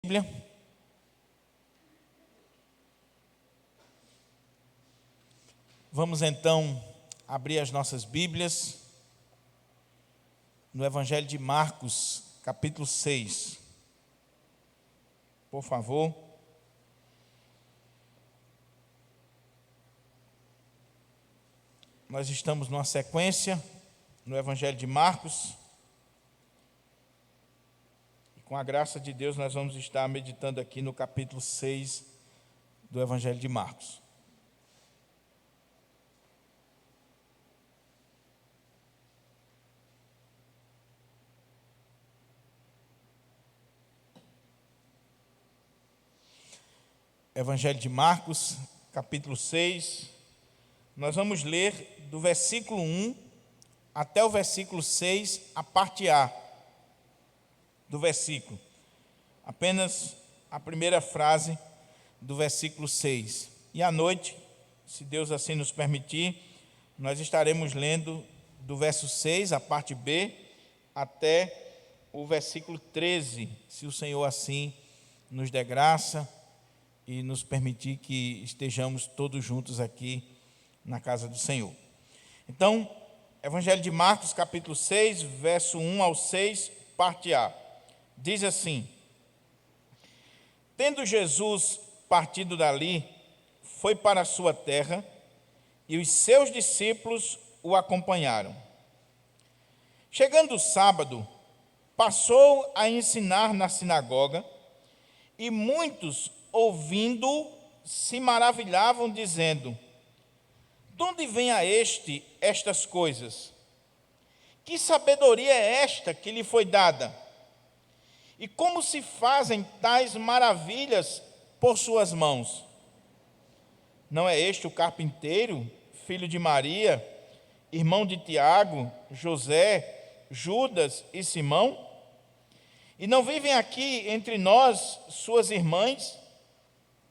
Bíblia. Vamos então abrir as nossas Bíblias no Evangelho de Marcos, capítulo 6. Por favor. Nós estamos numa sequência no Evangelho de Marcos. Com a graça de Deus, nós vamos estar meditando aqui no capítulo 6 do Evangelho de Marcos. Evangelho de Marcos, capítulo 6. Nós vamos ler do versículo 1 até o versículo 6, a parte A do versículo. Apenas a primeira frase do versículo 6. E à noite, se Deus assim nos permitir, nós estaremos lendo do verso 6, a parte B, até o versículo 13, se o Senhor assim nos der graça e nos permitir que estejamos todos juntos aqui na casa do Senhor. Então, Evangelho de Marcos, capítulo 6, verso 1 ao 6, parte A. Diz assim: Tendo Jesus partido dali, foi para a sua terra, e os seus discípulos o acompanharam. Chegando o sábado, passou a ensinar na sinagoga, e muitos, ouvindo, se maravilhavam, dizendo: De onde vem a este estas coisas? Que sabedoria é esta que lhe foi dada? E como se fazem tais maravilhas por suas mãos? Não é este o carpinteiro, filho de Maria, irmão de Tiago, José, Judas e Simão? E não vivem aqui entre nós suas irmãs?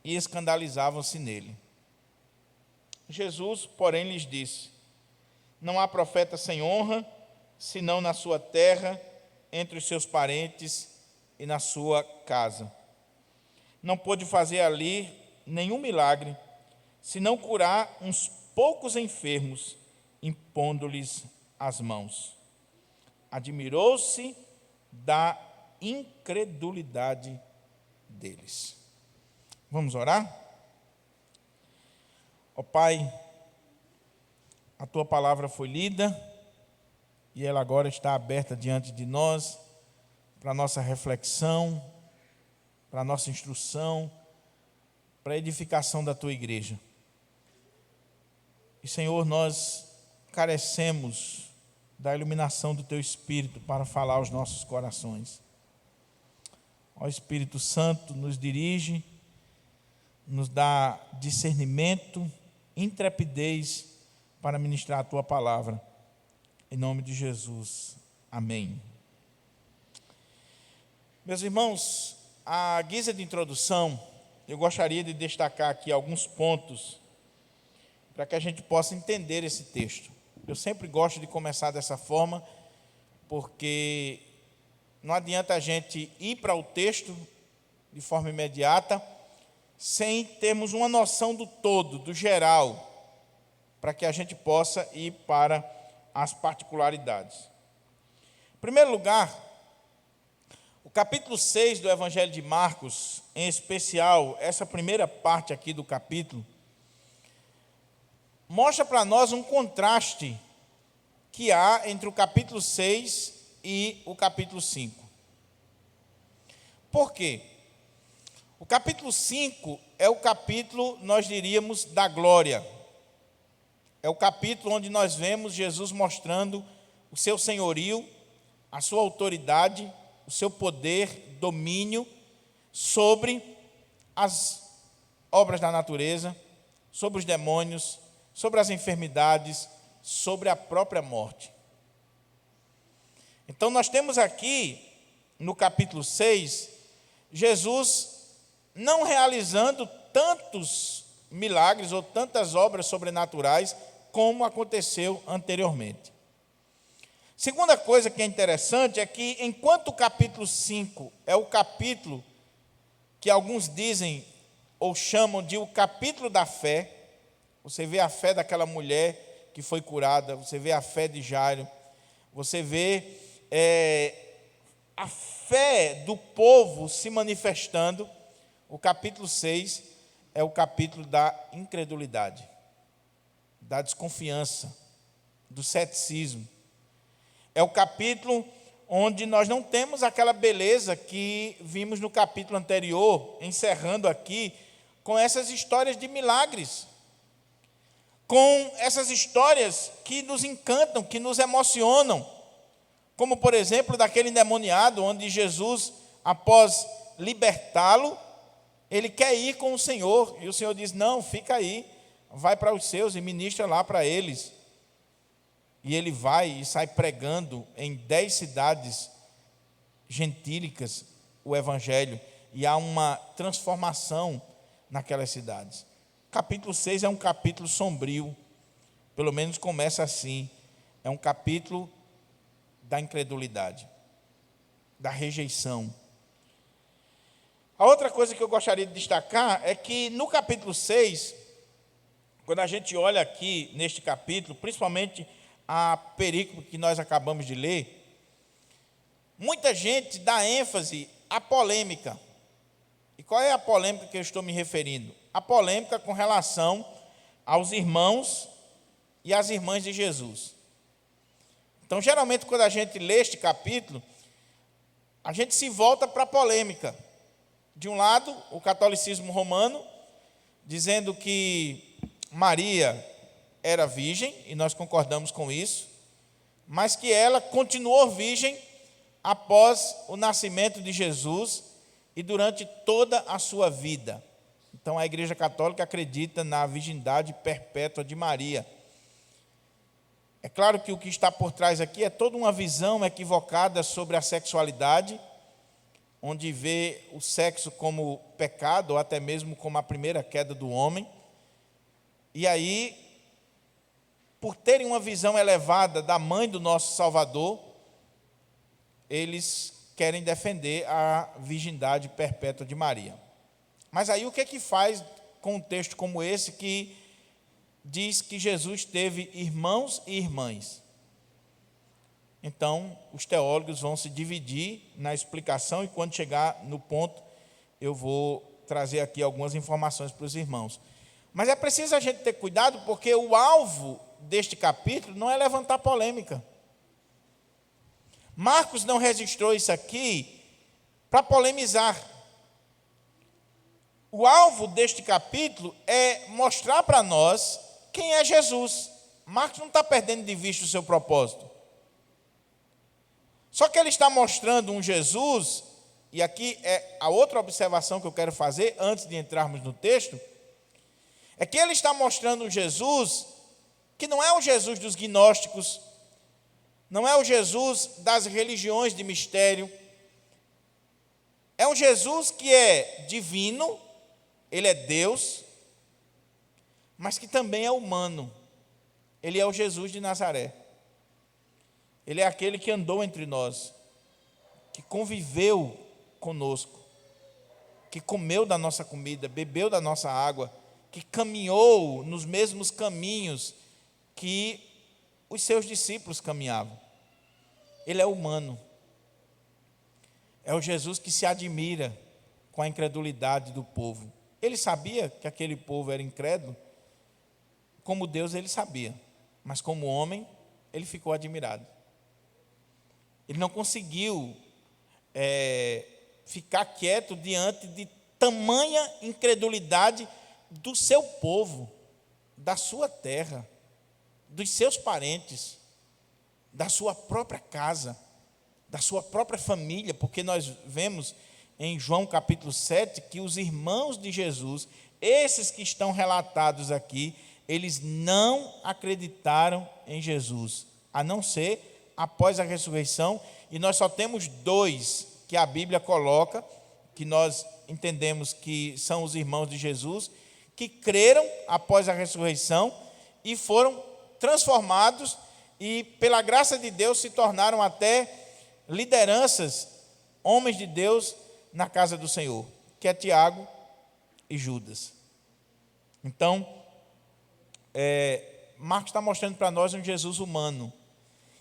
E escandalizavam-se nele. Jesus, porém, lhes disse: Não há profeta sem honra, senão na sua terra, entre os seus parentes e na sua casa. Não pôde fazer ali nenhum milagre, senão curar uns poucos enfermos, impondo-lhes as mãos. Admirou-se da incredulidade deles. Vamos orar? Ó Pai, a Tua palavra foi lida e ela agora está aberta diante de nós para a nossa reflexão, para a nossa instrução, para a edificação da Tua igreja. E, Senhor, nós carecemos da iluminação do Teu Espírito para falar aos nossos corações. Ó Espírito Santo, nos dirige, nos dá discernimento, intrepidez para ministrar a Tua palavra. Em nome de Jesus. Amém. Meus irmãos, à guisa de introdução, eu gostaria de destacar aqui alguns pontos para que a gente possa entender esse texto. Eu sempre gosto de começar dessa forma, porque não adianta a gente ir para o texto de forma imediata, sem termos uma noção do todo, do geral, para que a gente possa ir para as particularidades. Em primeiro lugar, o capítulo 6 do Evangelho de Marcos, em especial, essa primeira parte aqui do capítulo, mostra para nós um contraste que há entre o capítulo 6 e o capítulo 5. Por quê? O capítulo 5 é o capítulo, nós diríamos, da glória. É o capítulo onde nós vemos Jesus mostrando o seu senhorio, a sua autoridade, o seu poder, domínio sobre as obras da natureza, sobre os demônios, sobre as enfermidades, sobre a própria morte. Então nós temos aqui, no capítulo 6, Jesus não realizando tantos milagres ou tantas obras sobrenaturais como aconteceu anteriormente. Segunda coisa que é interessante é que, enquanto o capítulo 5 é o capítulo que alguns dizem ou chamam de o capítulo da fé. Você vê a fé daquela mulher que foi curada, você vê a fé de Jairo, você vê a fé do povo se manifestando. O capítulo 6 é o capítulo da incredulidade, da desconfiança, do ceticismo. É o capítulo onde nós não temos aquela beleza que vimos no capítulo anterior, encerrando aqui, com essas histórias de milagres, com essas histórias que nos encantam, que nos emocionam, como, por exemplo, daquele endemoniado, onde Jesus, após libertá-lo, ele quer ir com o Senhor, e o Senhor diz: não, fica aí, vai para os seus e ministra lá para eles. E ele vai e sai pregando em 10 cidades gentílicas o Evangelho, e há uma transformação naquelas cidades. Capítulo 6 é um capítulo sombrio, pelo menos começa assim. É um capítulo da incredulidade, da rejeição. A outra coisa que eu gostaria de destacar é que no capítulo 6, quando a gente olha aqui neste capítulo, principalmente a perícope que nós acabamos de ler, muita gente dá ênfase à polêmica. E qual é a polêmica que eu estou me referindo? A polêmica com relação aos irmãos e às irmãs de Jesus. Então, geralmente, quando a gente lê este capítulo, a gente se volta para a polêmica. De um lado, o catolicismo romano, dizendo que Maria era virgem, e nós concordamos com isso, mas que ela continuou virgem após o nascimento de Jesus e durante toda a sua vida. Então, a Igreja Católica acredita na virgindade perpétua de Maria. É claro que o que está por trás aqui é toda uma visão equivocada sobre a sexualidade, onde vê o sexo como pecado, ou até mesmo como a primeira queda do homem. E aí, por terem uma visão elevada da mãe do nosso Salvador, eles querem defender a virgindade perpétua de Maria. Mas aí o que é que faz com um texto como esse, que diz que Jesus teve irmãos e irmãs? Então, os teólogos vão se dividir na explicação, e quando chegar no ponto, eu vou trazer aqui algumas informações para os irmãos. Mas é preciso a gente ter cuidado, porque o alvo deste capítulo não é levantar polêmica. Marcos não registrou isso aqui para polemizar. O alvo deste capítulo é mostrar para nós quem é Jesus. Marcos não está perdendo de vista o seu propósito. Só que ele está mostrando um Jesus, e aqui é a outra observação que eu quero fazer antes de entrarmos no texto, é que ele está mostrando um Jesus que não é o Jesus dos gnósticos, não é o Jesus das religiões de mistério, é um Jesus que é divino, ele é Deus, mas que também é humano. Ele é o Jesus de Nazaré. Ele é aquele que andou entre nós, que conviveu conosco, que comeu da nossa comida, bebeu da nossa água, que caminhou nos mesmos caminhos que os seus discípulos caminhavam. Ele é humano. É o Jesus que se admira com a incredulidade do povo. Ele sabia que aquele povo era incrédulo. Como Deus, ele sabia. Mas como homem, ele ficou admirado. Ele não conseguiu ficar quieto diante de tamanha incredulidade do seu povo, da sua terra, dos seus parentes, da sua própria casa, da sua própria família, porque nós vemos em João capítulo 7 que os irmãos de Jesus, esses que estão relatados aqui, eles não acreditaram em Jesus, a não ser após a ressurreição, e nós só temos 2 que a Bíblia coloca, que nós entendemos que são os irmãos de Jesus, que creram após a ressurreição e foram transformados e, pela graça de Deus, se tornaram até lideranças, homens de Deus, na casa do Senhor. que é Tiago e Judas. Então, Marcos está mostrando para nós um Jesus humano.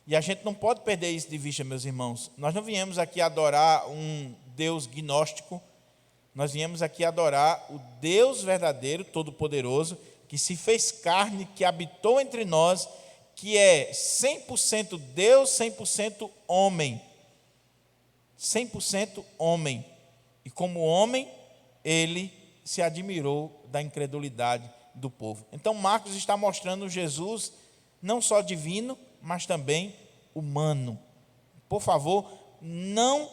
E a gente não pode perder isso de vista, meus irmãos. Nós não viemos aqui adorar um Deus gnóstico, nós viemos aqui adorar o Deus verdadeiro, todo-poderoso, que se fez carne, que habitou entre nós, que é 100% Deus, 100% homem. 100% homem. E como homem, ele se admirou da incredulidade do povo. Então Marcos está mostrando Jesus não só divino, mas também humano. Por favor, não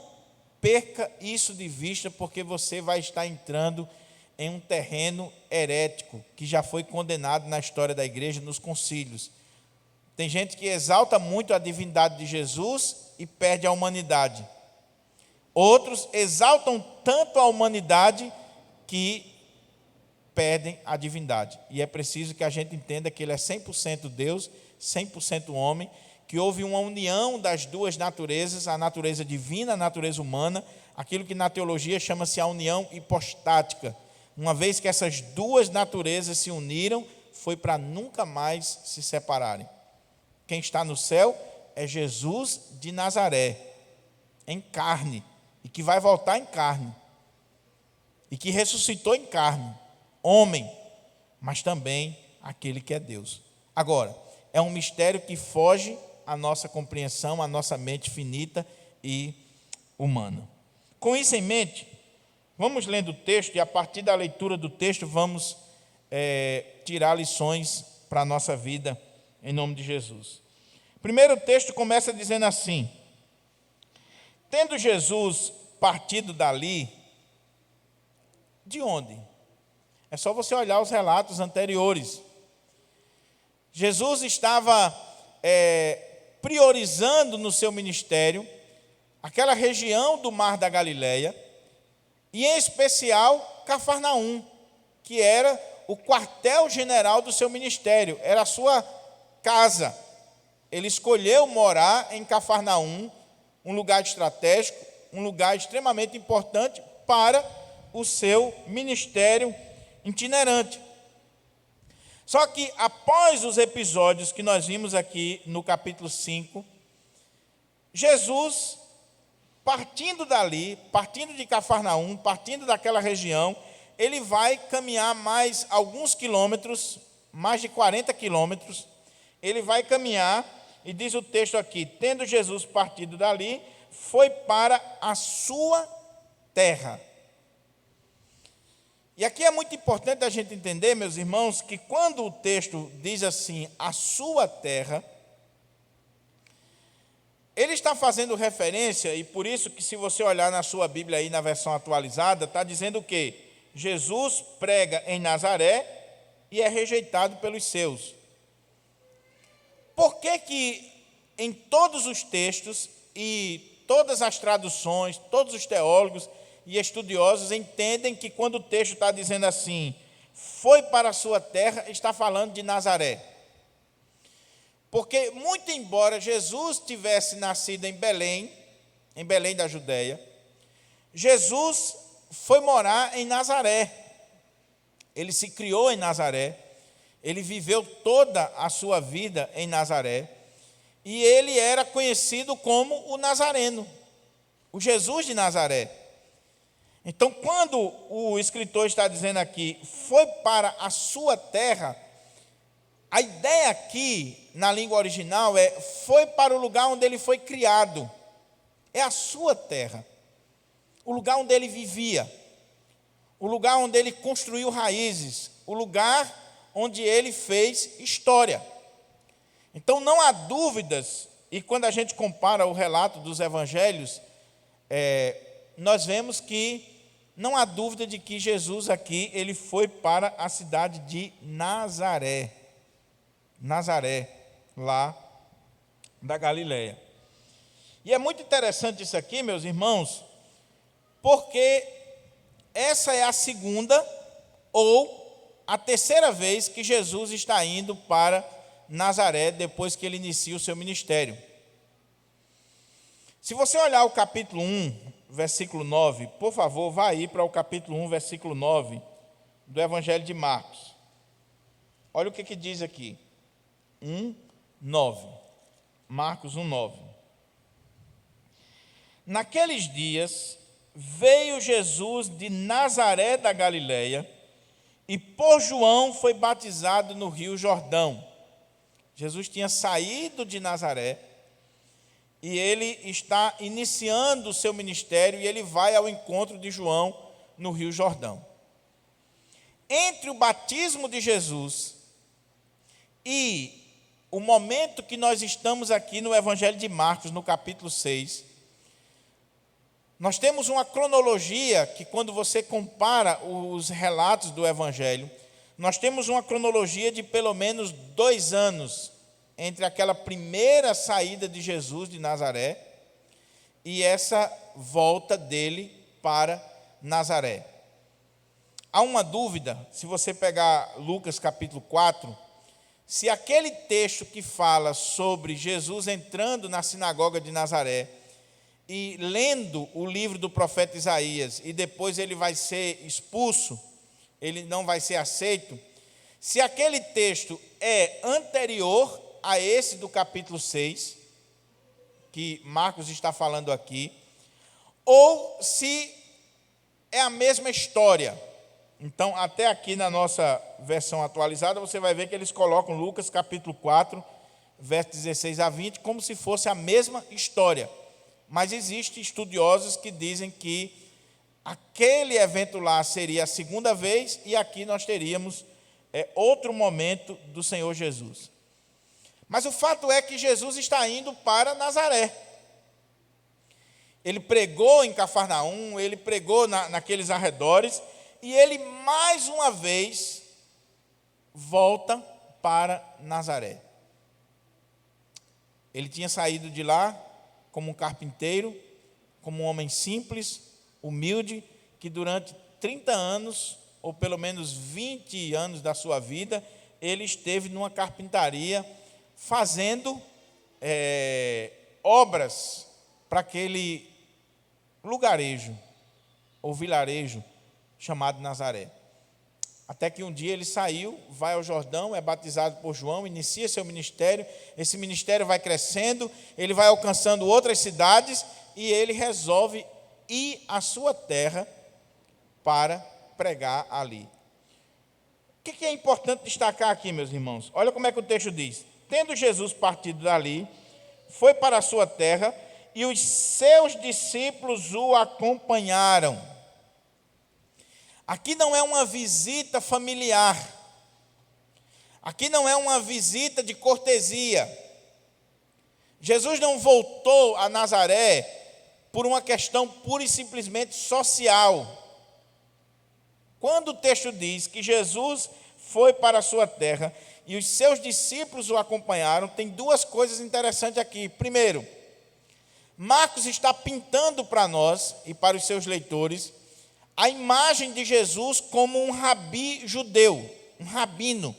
perca isso de vista, porque você vai estar entrando em um terreno herético, que já foi condenado na história da igreja, nos concílios. Tem gente que exalta muito a divindade de Jesus e perde a humanidade. Outros exaltam tanto a humanidade que perdem a divindade. E é preciso que a gente entenda que ele é 100% Deus, 100% homem, que houve uma união das duas naturezas, a natureza divina, a natureza humana, aquilo que na teologia chama-se a união hipostática. Uma vez que essas duas naturezas se uniram, foi para nunca mais se separarem. Quem está no céu é Jesus de Nazaré, em carne, e que vai voltar em carne, e que ressuscitou em carne, homem, mas também aquele que é Deus. Agora, é um mistério que foge à nossa compreensão, à nossa mente finita e humana. Com isso em mente, vamos lendo o texto, e a partir da leitura do texto vamos tirar lições para a nossa vida, em nome de Jesus. Primeiro, o texto começa dizendo assim: tendo Jesus partido dali, de onde? É só você olhar os relatos anteriores. Jesus estava priorizando no seu ministério aquela região do Mar da Galileia, e em especial Cafarnaum, que era o quartel-general do seu ministério, era a sua casa. Ele escolheu morar em Cafarnaum, um lugar estratégico, um lugar extremamente importante para o seu ministério itinerante. Só que após os episódios que nós vimos aqui no capítulo 5, Jesus, partindo dali, partindo de Cafarnaum, partindo daquela região, ele vai caminhar mais alguns quilômetros, mais de 40 quilômetros, ele vai caminhar, e diz o texto aqui: tendo Jesus partido dali, foi para a sua terra. E aqui é muito importante a gente entender, meus irmãos, que quando o texto diz assim, a sua terra, ele está fazendo referência, e por isso que se você olhar na sua Bíblia aí na versão atualizada, está dizendo o quê? Jesus prega em Nazaré e é rejeitado pelos seus. Por que que em todos os textos e todas as traduções, todos os teólogos e estudiosos entendem que quando o texto está dizendo assim, foi para a sua terra, está falando de Nazaré? Porque, muito embora Jesus tivesse nascido em Belém da Judéia, Jesus foi morar em Nazaré. Ele se criou em Nazaré, ele viveu toda a sua vida em Nazaré, e ele era conhecido como o Nazareno, o Jesus de Nazaré. Então, quando o escritor está dizendo aqui, foi para a sua terra, a ideia aqui, na língua original, foi para o lugar onde ele foi criado. É a sua terra. O lugar onde ele vivia. O lugar onde ele construiu raízes. O lugar onde ele fez história. Então, não há dúvidas, e quando a gente compara o relato dos evangelhos, nós vemos que não há dúvida de que Jesus aqui, ele foi para a cidade de Nazaré. Nazaré, lá da Galileia. E é muito interessante isso aqui, meus irmãos, porque essa é a segunda ou a terceira vez que Jesus está indo para Nazaré depois que ele inicia o seu ministério. Se você olhar o capítulo 1, versículo 9. Por favor, vá aí para o capítulo 1, versículo 9, do Evangelho de Marcos. Olha o que diz aqui. 1, 9. Marcos 1, 9. Naqueles dias, veio Jesus de Nazaré da Galileia e por João foi batizado no rio Jordão. Jesus tinha saído de Nazaré e ele está iniciando o seu ministério e ele vai ao encontro de João no rio Jordão. Entre o batismo de Jesus e o momento que nós estamos aqui no Evangelho de Marcos, no capítulo 6, nós temos uma cronologia que, quando você compara os relatos do Evangelho, nós temos uma cronologia de pelo menos 2 anos entre aquela primeira saída de Jesus de Nazaré e essa volta dele para Nazaré. Há uma dúvida, se você pegar Lucas capítulo 4, se aquele texto que fala sobre Jesus entrando na sinagoga de Nazaré e lendo o livro do profeta Isaías, e depois ele vai ser expulso, ele não vai ser aceito, se aquele texto é anterior a esse do capítulo 6, que Marcos está falando aqui, ou se é a mesma história. Então, até aqui na nossa versão atualizada, você vai ver que eles colocam Lucas capítulo 4, versos 16 a 20, como se fosse a mesma história. Mas existem estudiosos que dizem que aquele evento lá seria a segunda vez e aqui nós teríamos outro momento do Senhor Jesus. Mas o fato é que Jesus está indo para Nazaré. Ele pregou em Cafarnaum, ele pregou naqueles arredores, e ele mais uma vez volta para Nazaré. Ele tinha saído de lá como um carpinteiro, como um homem simples, humilde, que durante 30 anos, ou pelo menos 20 anos da sua vida, ele esteve numa carpintaria fazendo obras para aquele lugarejo, ou vilarejo, chamado Nazaré. Até que um dia ele saiu, vai ao Jordão, é batizado por João, inicia seu ministério, esse ministério vai crescendo, ele vai alcançando outras cidades e ele resolve ir à sua terra para pregar ali. O que é importante destacar aqui, meus irmãos? Olha como é que o texto diz. Tendo Jesus partido dali, foi para a sua terra e os seus discípulos o acompanharam. Aqui não é uma visita familiar. Aqui não é uma visita de cortesia. Jesus não voltou a Nazaré por uma questão pura e simplesmente social. Quando o texto diz que Jesus foi para a sua terra e os seus discípulos o acompanharam, tem 2 coisas interessantes aqui. Primeiro, Marcos está pintando para nós e para os seus leitores a imagem de Jesus como um rabi judeu, um rabino,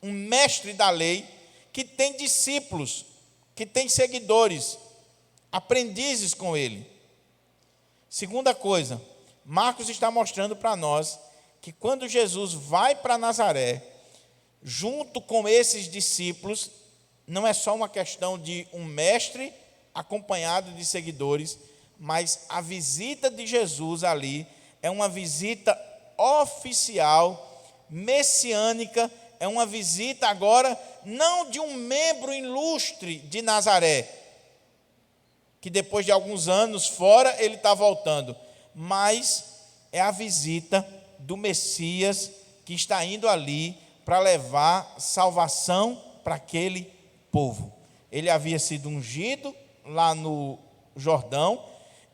um mestre da lei, que tem discípulos, que tem seguidores, aprendizes com ele. Segunda coisa, Marcos está mostrando para nós que quando Jesus vai para Nazaré, junto com esses discípulos, não é só uma questão de um mestre acompanhado de seguidores, mas a visita de Jesus ali é uma visita oficial, messiânica, é uma visita agora não de um membro ilustre de Nazaré, que depois de alguns anos fora ele está voltando, mas é a visita do Messias que está indo ali para levar salvação para aquele povo. Ele havia sido ungido lá no Jordão,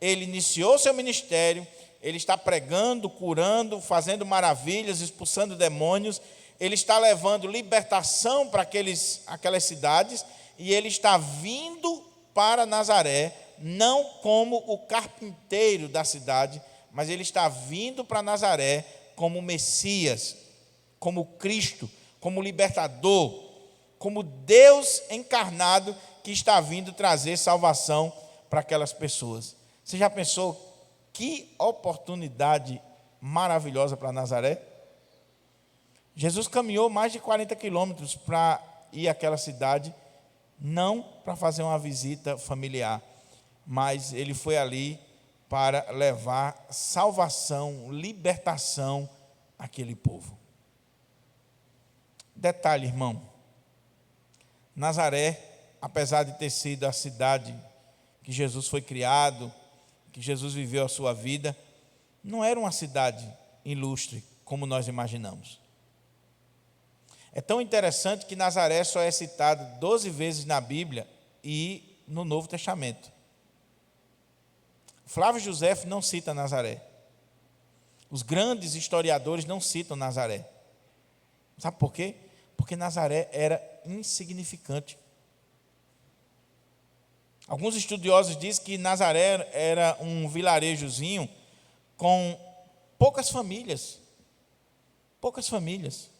ele iniciou seu ministério, ele está pregando, curando, fazendo maravilhas, expulsando demônios, ele está levando libertação para aquelas cidades, e ele está vindo para Nazaré, não como o carpinteiro da cidade, mas ele está vindo para Nazaré como Messias, como Cristo, como libertador, como Deus encarnado que está vindo trazer salvação para aquelas pessoas. Você já pensou Que oportunidade maravilhosa para Nazaré. Jesus caminhou mais de 40 quilômetros para ir àquela cidade, não para fazer uma visita familiar, mas ele foi ali para levar salvação, libertação àquele povo. Detalhe, irmão, Nazaré, apesar de ter sido a cidade que Jesus foi criado, que Jesus viveu a sua vida, não era uma cidade ilustre como nós imaginamos. É tão interessante que Nazaré só é citado 12 vezes na Bíblia e no Novo Testamento. Flávio José não cita Nazaré. Os grandes historiadores não citam Nazaré. Sabe por quê? Porque Nazaré era insignificante. Alguns estudiosos dizem que Nazaré era um vilarejozinho com poucas famílias. Poucas famílias.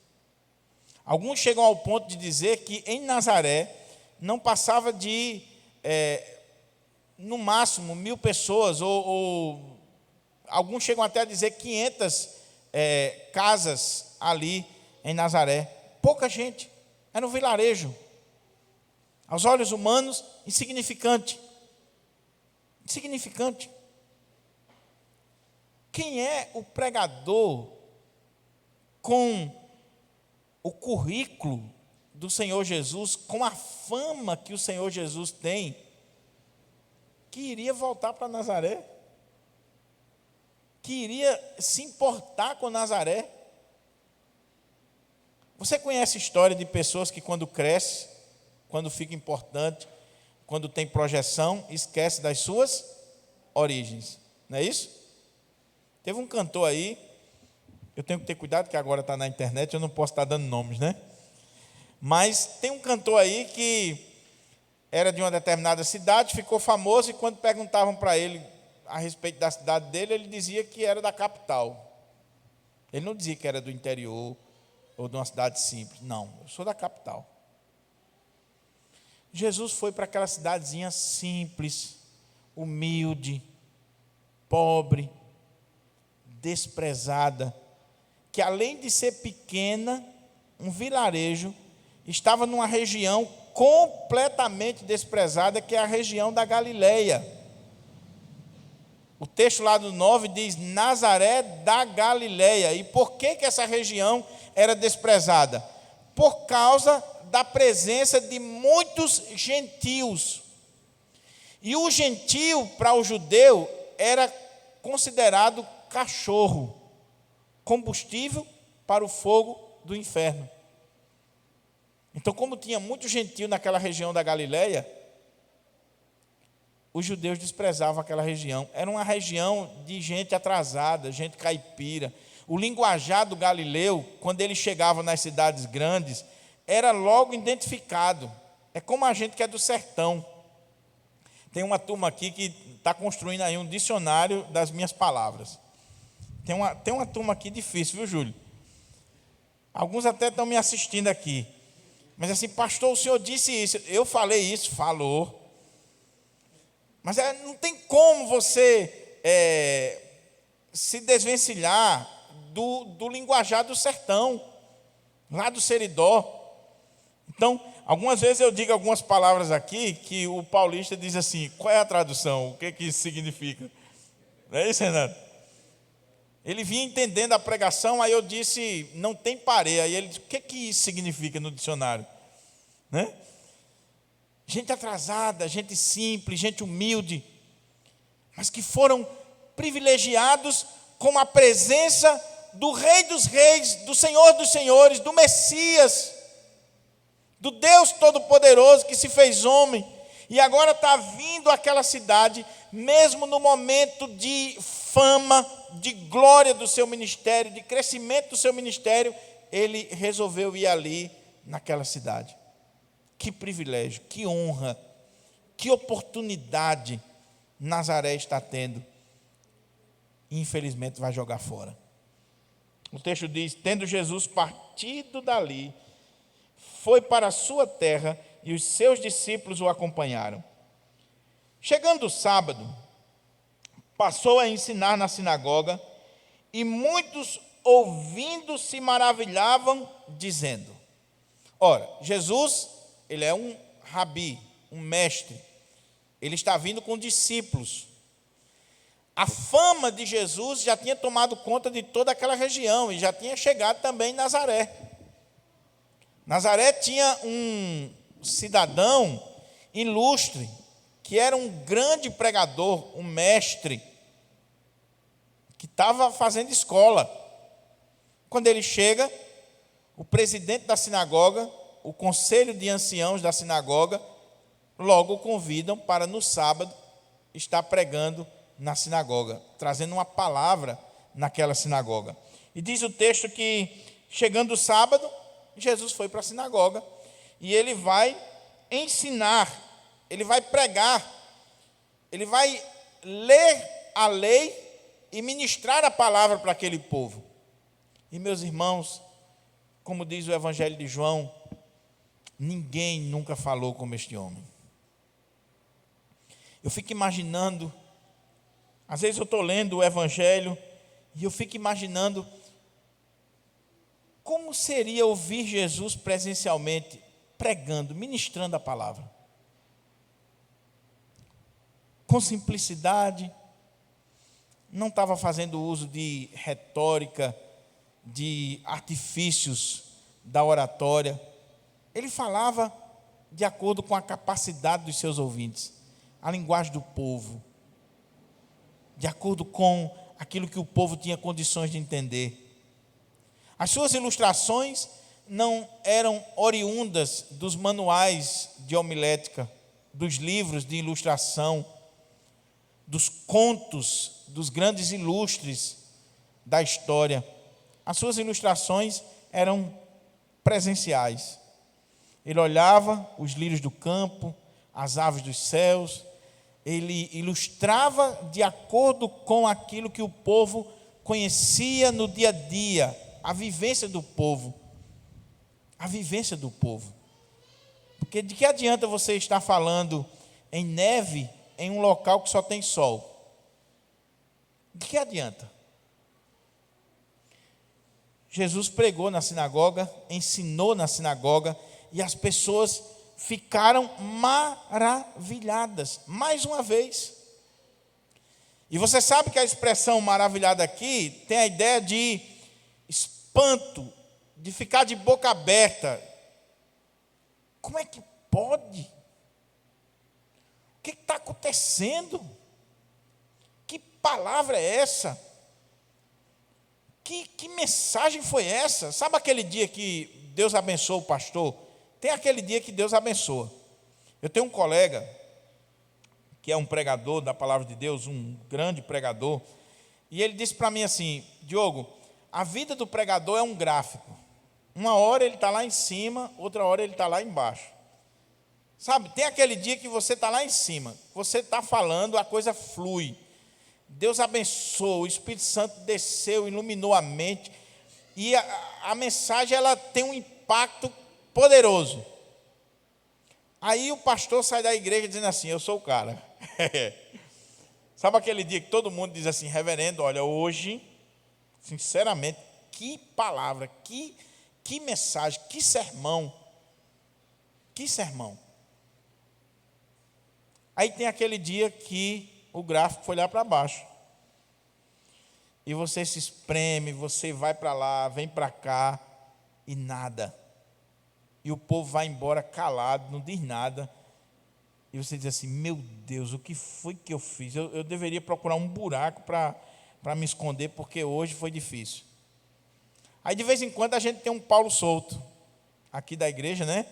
Alguns chegam ao ponto de dizer que em Nazaré não passava de, no máximo, 1.000 pessoas, ou alguns chegam até a dizer 500 casas ali em Nazaré. Pouca gente, era um vilarejo. Aos olhos humanos, insignificante. Insignificante. Quem é o pregador com o currículo do Senhor Jesus, com a fama que o Senhor Jesus tem, que iria voltar para Nazaré? Que iria se importar com Nazaré? Você conhece a história de pessoas que quando cresce, quando fica importante, quando tem projeção, esquece das suas origens, não é isso? Teve um cantor aí, eu tenho que ter cuidado que agora está na internet, eu não posso estar dando nomes, né? Mas tem um cantor aí que era de uma determinada cidade, ficou famoso, e quando perguntavam para ele a respeito da cidade dele, ele dizia que era da capital. Ele não dizia que era do interior ou de uma cidade simples. Não, eu sou da capital. Jesus foi para aquela cidadezinha simples, humilde, pobre, desprezada, que além de ser pequena, um vilarejo, estava numa região completamente desprezada, que é a região da Galileia. O texto lá do 9 diz Nazaré da Galileia. E por que essa região era desprezada? Por causa da presença de muitos gentios. E o gentio, para o judeu, era considerado cachorro, combustível para o fogo do inferno. Então, como tinha muito gentio naquela região da Galileia, os judeus desprezavam aquela região. Era uma região de gente atrasada, gente caipira. O linguajar do galileu, quando ele chegava nas cidades grandes, era logo identificado. É como a gente que é do sertão. Tem uma turma aqui que está construindo aí um dicionário das minhas palavras. Tem uma turma aqui difícil, viu, Júlio? Alguns até estão me assistindo aqui. Mas assim, pastor, o senhor disse isso. Eu falei isso, falou. Mas não tem como você se desvencilhar do linguajar do sertão, lá do Seridó. Então, algumas vezes eu digo algumas palavras aqui que o paulista diz assim, qual é a tradução? O que isso significa? Não é isso, Renato? Ele vinha entendendo a pregação, aí eu disse, não tem parê. Aí ele disse, o que isso significa no dicionário? Né? Gente atrasada, gente simples, gente humilde, mas que foram privilegiados com a presença do Rei dos Reis, do Senhor dos Senhores, do Messias, do Deus Todo-Poderoso que se fez homem, e agora está vindo àquela cidade, mesmo no momento de fama, de glória do seu ministério, de crescimento do seu ministério, ele resolveu ir ali naquela cidade. Que privilégio, que honra, que oportunidade Nazaré está tendo. Infelizmente vai jogar fora. O texto diz, tendo Jesus partido dali, foi para a sua terra e os seus discípulos o acompanharam. Chegando o sábado, passou a ensinar na sinagoga, e muitos ouvindo se maravilhavam, dizendo: ora, Jesus, ele é um rabi, um mestre, ele está vindo com discípulos. A fama de Jesus já tinha tomado conta de toda aquela região e já tinha chegado também em Nazaré. Nazaré tinha um cidadão ilustre, que era um grande pregador, um mestre, que estava fazendo escola. Quando ele chega, o presidente da sinagoga, o conselho de anciãos da sinagoga, logo o convidam para no sábado estar pregando na sinagoga, trazendo uma palavra naquela sinagoga. E diz o texto que, chegando o sábado, Jesus foi para a sinagoga e ele vai ensinar, ele vai pregar, ele vai ler a lei e ministrar a palavra para aquele povo. E, meus irmãos, como diz o Evangelho de João, ninguém nunca falou como este homem. Eu fico imaginando, às vezes eu estou lendo o Evangelho e eu fico imaginando como seria ouvir Jesus presencialmente, pregando, ministrando a palavra. Com simplicidade, não estava fazendo uso de retórica, de artifícios da oratória. Ele falava de acordo com a capacidade dos seus ouvintes, a linguagem do povo, de acordo com aquilo que o povo tinha condições de entender. As suas ilustrações não eram oriundas dos manuais de homilética, dos livros de ilustração, dos contos dos grandes ilustres da história. As suas ilustrações eram presenciais. Ele olhava os lírios do campo, as aves dos céus, ele ilustrava de acordo com aquilo que o povo conhecia no dia a dia, a vivência do povo. A vivência do povo. Porque de que adianta você estar falando em neve em um local que só tem sol? De que adianta? Jesus pregou na sinagoga, ensinou na sinagoga, e as pessoas ficaram maravilhadas, mais uma vez. E você sabe que a expressão maravilhada aqui tem a ideia de espanto, de ficar de boca aberta. Como é que pode? O que está acontecendo? Que palavra é essa? Que mensagem foi essa? Sabe aquele dia que Deus abençoa o pastor? Tem aquele dia que Deus abençoa. Eu tenho um colega que é um pregador da palavra de Deus, um grande pregador, e ele disse para mim assim: Diogo, a vida do pregador é um gráfico. Uma hora ele está lá em cima, outra hora ele está lá embaixo. Sabe, tem aquele dia que você está lá em cima, você está falando, a coisa flui. Deus abençoou, o Espírito Santo desceu, iluminou a mente, e a mensagem ela tem um impacto poderoso. Aí o pastor sai da igreja dizendo assim: eu sou o cara. Sabe aquele dia que todo mundo diz assim: reverendo, olha, hoje, sinceramente, que palavra, que mensagem, que sermão. Que sermão. Aí tem aquele dia que o gráfico foi lá para baixo. E você se espreme, você vai para lá, vem para cá, e nada. E o povo vai embora calado, não diz nada. E você diz assim: meu Deus, o que foi que eu fiz? Eu deveria procurar um buraco para me esconder, porque hoje foi difícil. Aí de vez em quando a gente tem um Paulo solto, aqui da igreja, né?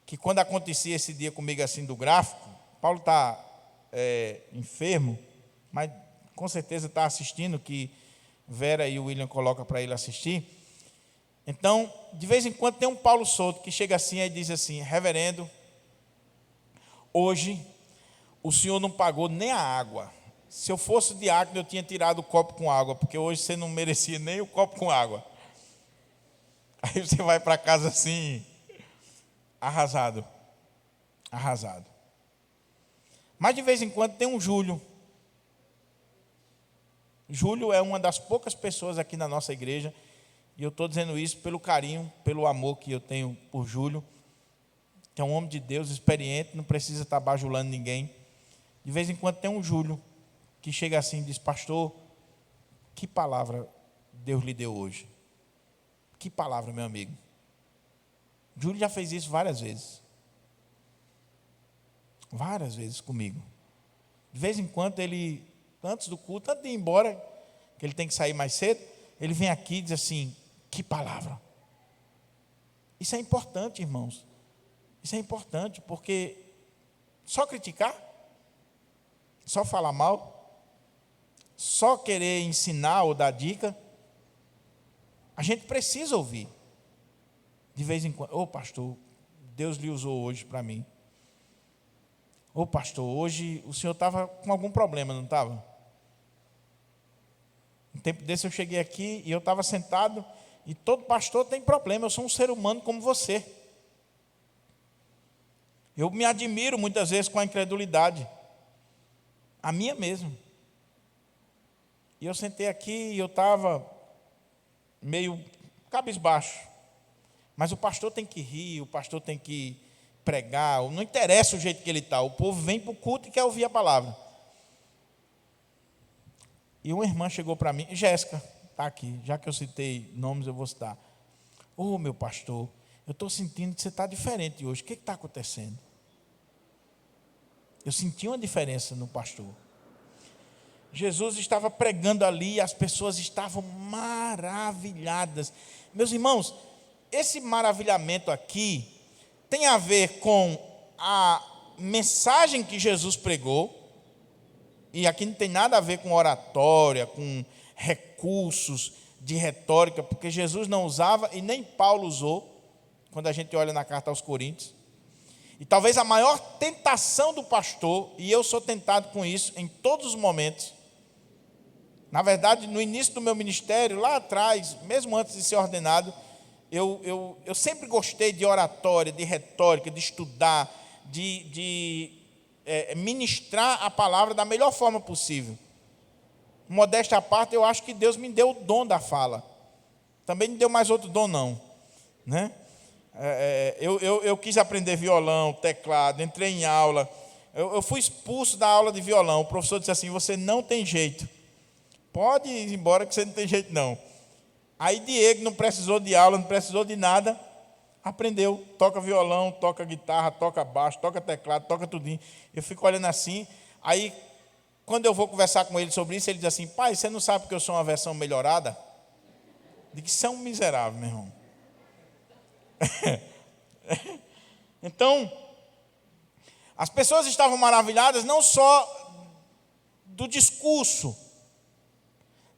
Que quando acontecia esse dia comigo assim do gráfico, Paulo está enfermo, mas com certeza está assistindo, que Vera e o William colocam para ele assistir. Então, de vez em quando tem um Paulo solto que chega assim e diz assim: reverendo, hoje o senhor não pagou nem a água. Se eu fosse diácono, eu tinha tirado o copo com água, porque hoje você não merecia nem o copo com água. Aí você vai para casa assim, arrasado. Arrasado. Mas de vez em quando tem um Júlio, Júlio é uma das poucas pessoas aqui na nossa igreja, e eu estou dizendo isso pelo carinho, pelo amor que eu tenho por Júlio, que é um homem de Deus, experiente, não precisa estar bajulando ninguém. De vez em quando tem um Júlio que chega assim e diz: pastor, que palavra Deus lhe deu hoje? Que palavra, meu amigo? Júlio já fez isso várias vezes. Várias vezes comigo. De vez em quando ele, antes do culto, antes de ir embora, que ele tem que sair mais cedo, ele vem aqui e diz assim: que palavra. Isso é importante, irmãos. Isso é importante, porque só criticar, só falar mal, só querer ensinar ou dar dica, a gente precisa ouvir. De vez em quando: ô pastor, Deus lhe usou hoje para mim. Ô pastor, hoje o senhor estava com algum problema, não estava? Um tempo desse eu cheguei aqui e eu estava sentado, e todo pastor tem problema, eu sou um ser humano como você. Eu me admiro muitas vezes com a incredulidade, a minha mesmo. E eu sentei aqui e eu estava meio cabisbaixo. Mas o pastor tem que rir, o pastor tem que pregar, não interessa o jeito que ele está, o povo vem para o culto e quer ouvir a palavra. E uma irmã chegou para mim, Jéssica, está aqui, já que eu citei nomes, eu vou citar. Ô meu pastor, eu estou sentindo que você está diferente hoje, o que está acontecendo? Eu senti uma diferença no pastor. Jesus estava pregando ali e as pessoas estavam maravilhadas. Meus irmãos, esse maravilhamento aqui tem a ver com a mensagem que Jesus pregou, e aqui não tem nada a ver com oratória, com recursos de retórica, porque Jesus não usava e nem Paulo usou, quando a gente olha na carta aos Coríntios. E talvez a maior tentação do pastor, e eu sou tentado com isso em todos os momentos. Na verdade, no início do meu ministério, lá atrás, mesmo antes de ser ordenado, eu sempre gostei de oratória, de retórica, de estudar, de ministrar a palavra da melhor forma possível. Modéstia à parte, eu acho que Deus me deu o dom da fala. Também não deu mais outro dom, não. Né? Eu quis aprender violão, teclado, entrei em aula. Eu fui expulso da aula de violão. O professor disse assim: você não tem jeito. Pode ir embora que você não tem jeito, não. Aí Diego não precisou de aula, não precisou de nada, aprendeu, toca violão, toca guitarra, toca baixo, toca teclado, toca tudinho. Eu fico olhando assim, aí quando eu vou conversar com ele sobre isso, ele diz assim: pai, você não sabe que eu sou uma versão melhorada? De que são miserável, meu irmão. Então, as pessoas estavam maravilhadas não só do discurso,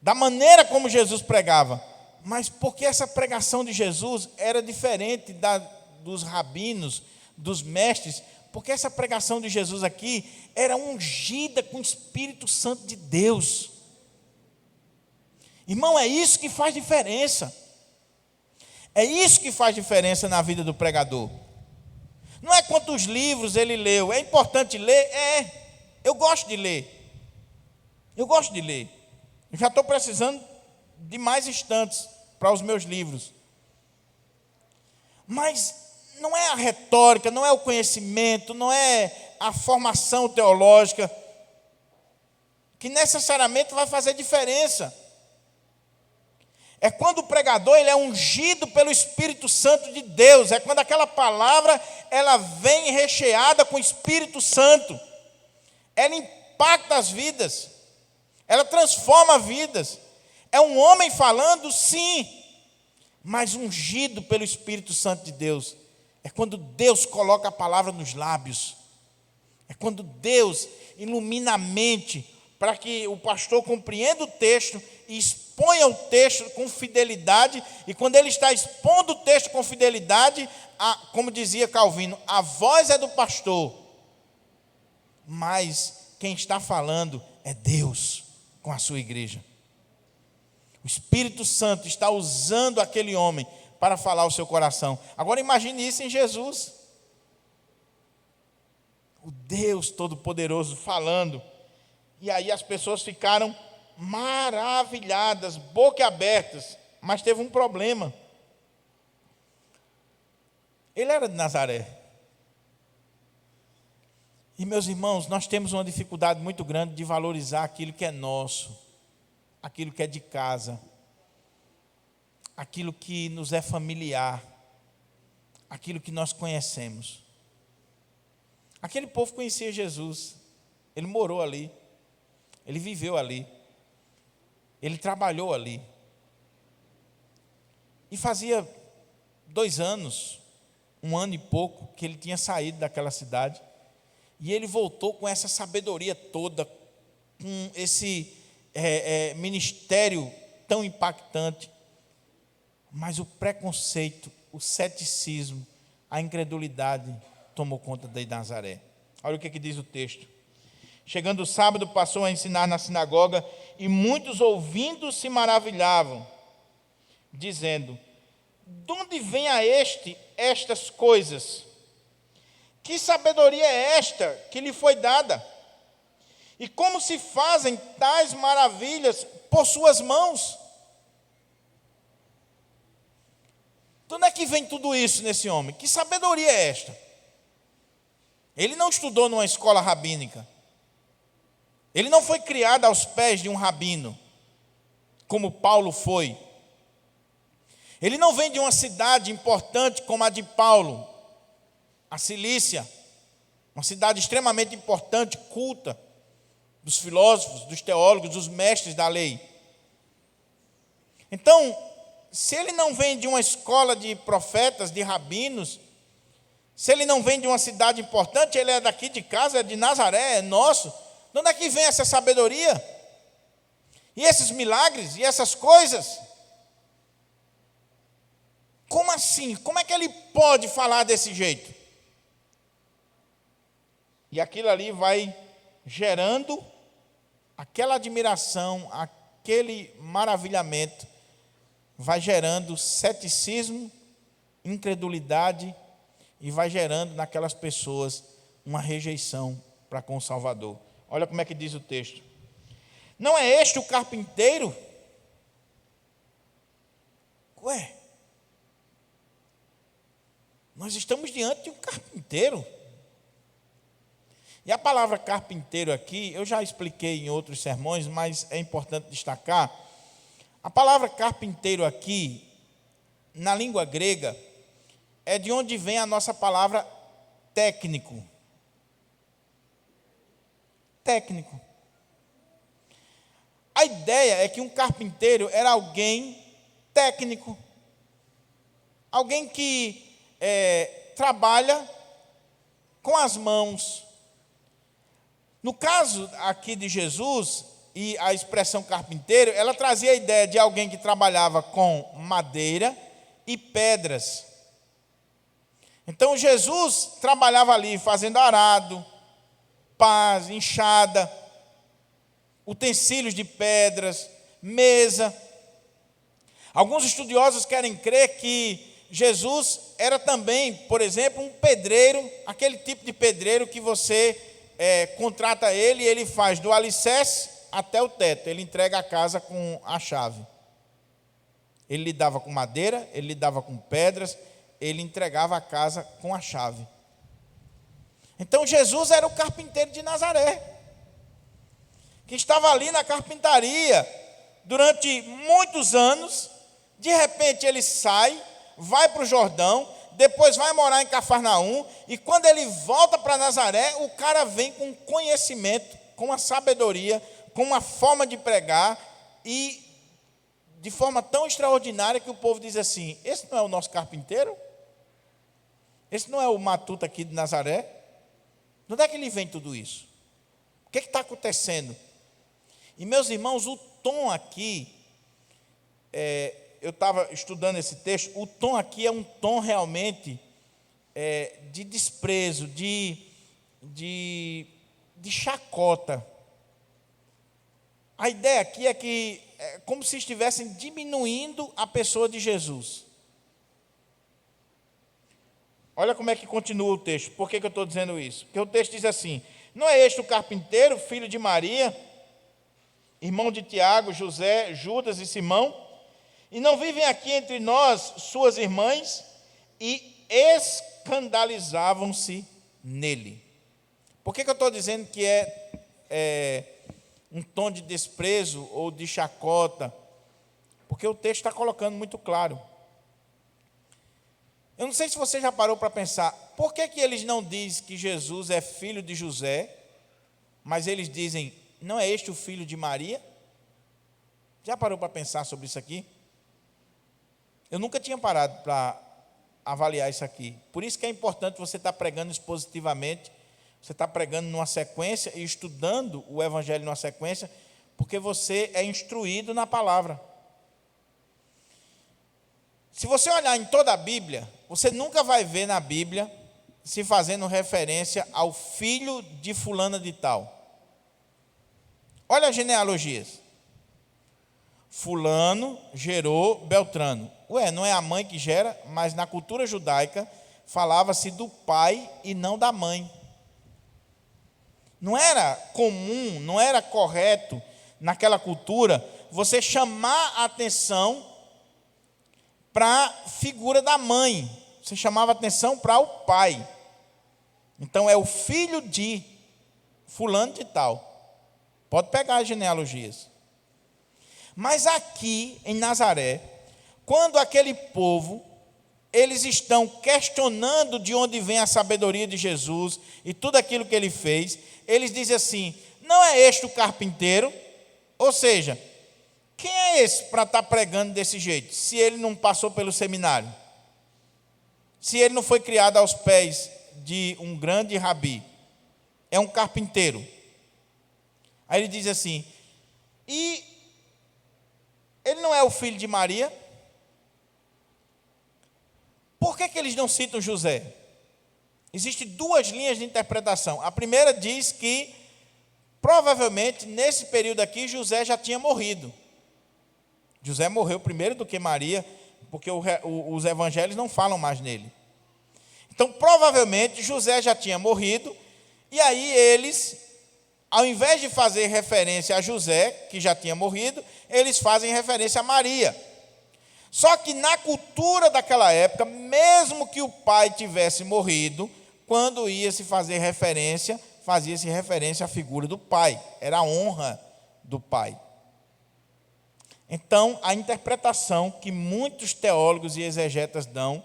da maneira como Jesus pregava, mas porque essa pregação de Jesus era diferente dos rabinos, dos mestres, porque essa pregação de Jesus aqui era ungida com o Espírito Santo de Deus. Irmão, é isso que faz diferença. É isso que faz diferença na vida do pregador. Não é quantos livros ele leu. É importante ler? Eu gosto de ler. Eu gosto de ler. Eu já estou precisando de mais estantes para os meus livros. Mas não é a retórica, não é o conhecimento, não é a formação teológica que necessariamente vai fazer diferença. É quando o pregador ele é ungido pelo Espírito Santo de Deus. É quando aquela palavra ela vem recheada com o Espírito Santo. Ela impacta as vidas. Ela transforma vidas. É um homem falando, sim, mas ungido pelo Espírito Santo de Deus. É quando Deus coloca a palavra nos lábios. É quando Deus ilumina a mente para que o pastor compreenda o texto e exponha o texto com fidelidade. E quando ele está expondo o texto com fidelidade, como dizia Calvino, a voz é do pastor, mas quem está falando é Deus com a sua igreja. O Espírito Santo está usando aquele homem para falar o seu coração. Agora imagine isso em Jesus. O Deus Todo-Poderoso falando. E aí as pessoas ficaram maravilhadas, boquiabertas, mas teve um problema. Ele era de Nazaré. E, meus irmãos, nós temos uma dificuldade muito grande de valorizar aquilo que é nosso, aquilo que é de casa, aquilo que nos é familiar, aquilo que nós conhecemos. Aquele povo conhecia Jesus, ele morou ali, ele viveu ali, ele trabalhou ali. E fazia 2 anos, 1 ano e pouco, que ele tinha saído daquela cidade, e ele voltou com essa sabedoria toda, com esse ministério tão impactante, mas o preconceito, o ceticismo, a incredulidade tomou conta de Nazaré. Olha o que diz o texto. Chegando o sábado, passou a ensinar na sinagoga, e muitos ouvindo se maravilhavam, dizendo: de onde vem a estas coisas? Que sabedoria é esta que lhe foi dada? E como se fazem tais maravilhas por suas mãos? De onde é que vem tudo isso nesse homem? Que sabedoria é esta? Ele não estudou numa escola rabínica. Ele não foi criado aos pés de um rabino, como Paulo foi. Ele não vem de uma cidade importante como a de Paulo, a Cilícia, uma cidade extremamente importante, culta, dos filósofos, dos teólogos, dos mestres da lei. Então, se ele não vem de uma escola de profetas, de rabinos, se ele não vem de uma cidade importante, ele é daqui de casa, é de Nazaré, é nosso. De onde é que vem essa sabedoria? E esses milagres, e essas coisas? Como assim? Como é que ele pode falar desse jeito? E aquilo ali vai gerando aquela admiração, aquele maravilhamento, vai gerando ceticismo, incredulidade, e vai gerando naquelas pessoas uma rejeição para com o Salvador. Olha como é que diz o texto. Não é este o carpinteiro? Ué, nós estamos diante de um carpinteiro. E a palavra carpinteiro aqui, eu já expliquei em outros sermões, mas é importante destacar. A palavra carpinteiro aqui, na língua grega, é de onde vem a nossa palavra técnico. Técnico. A ideia é que um carpinteiro era alguém técnico, alguém que trabalha com as mãos. No caso aqui de Jesus, e a expressão carpinteiro, ela trazia a ideia de alguém que trabalhava com madeira e pedras. Então Jesus trabalhava ali fazendo arado, pás, enxada, utensílios de pedras, mesa. Alguns estudiosos querem crer que Jesus era também, por exemplo, um pedreiro, aquele tipo de pedreiro que você contrata ele e ele faz do alicerce até o teto, ele entrega a casa com a chave. Ele lidava com madeira, ele lidava com pedras, ele entregava a casa com a chave. Então Jesus era o carpinteiro de Nazaré, que estava ali na carpintaria durante muitos anos. De repente ele sai, vai para o Jordão, depois vai morar em Cafarnaum, e quando ele volta para Nazaré, o cara vem com conhecimento, com uma sabedoria, com uma forma de pregar, e de forma tão extraordinária que o povo diz assim: esse não é o nosso carpinteiro? Esse não é o matuto aqui de Nazaré? De onde é que ele vem tudo isso? O que está acontecendo? E meus irmãos, o tom aqui, eu estava estudando esse texto, o tom aqui é um tom realmente de desprezo, de chacota. A ideia aqui é que é como se estivessem diminuindo a pessoa de Jesus. Olha como é que continua o texto. Por que eu estou dizendo isso? Porque o texto diz assim: não é este o carpinteiro, filho de Maria, irmão de Tiago, José, Judas e Simão? E não vivem aqui entre nós suas irmãs? E escandalizavam-se nele. Por que eu estou dizendo que é um tom de desprezo ou de chacota? Porque o texto está colocando muito claro. Eu não sei se você já parou para pensar, por que eles não dizem que Jesus é filho de José, mas eles dizem, não é este o filho de Maria? Já parou para pensar sobre isso aqui? Eu nunca tinha parado para avaliar isso aqui. Por isso que é importante você estar pregando expositivamente, você está pregando numa sequência e estudando o Evangelho numa sequência, porque você é instruído na palavra. Se você olhar em toda a Bíblia, você nunca vai ver na Bíblia se fazendo referência ao filho de fulana de tal. Olha as genealogias. Fulano gerou Beltrano. Não é a mãe que gera, mas na cultura judaica falava-se do pai e não da mãe. Não era comum, não era correto naquela cultura você chamar a atenção para a figura da mãe. Você chamava a atenção para o pai. Então é o filho de fulano de tal. Pode pegar as genealogias. Mas aqui em Nazaré, quando aquele povo, eles estão questionando de onde vem a sabedoria de Jesus e tudo aquilo que ele fez, eles dizem assim, não é este o carpinteiro? Ou seja, quem é esse para estar pregando desse jeito, se ele não passou pelo seminário? Se ele não foi criado aos pés de um grande rabi? É um carpinteiro. Aí ele diz assim, e ele não é o filho de Maria? Por que eles não citam José? Existem duas linhas de interpretação. A primeira diz que, provavelmente, nesse período aqui, José já tinha morrido. José morreu primeiro do que Maria, porque os evangelhos não falam mais nele. Então, provavelmente, José já tinha morrido, e aí eles, ao invés de fazer referência a José, que já tinha morrido, eles fazem referência a Maria. Só que na cultura daquela época, mesmo que o pai tivesse morrido, quando ia se fazer referência, fazia-se referência à figura do pai, era a honra do pai. Então, a interpretação que muitos teólogos e exegetas dão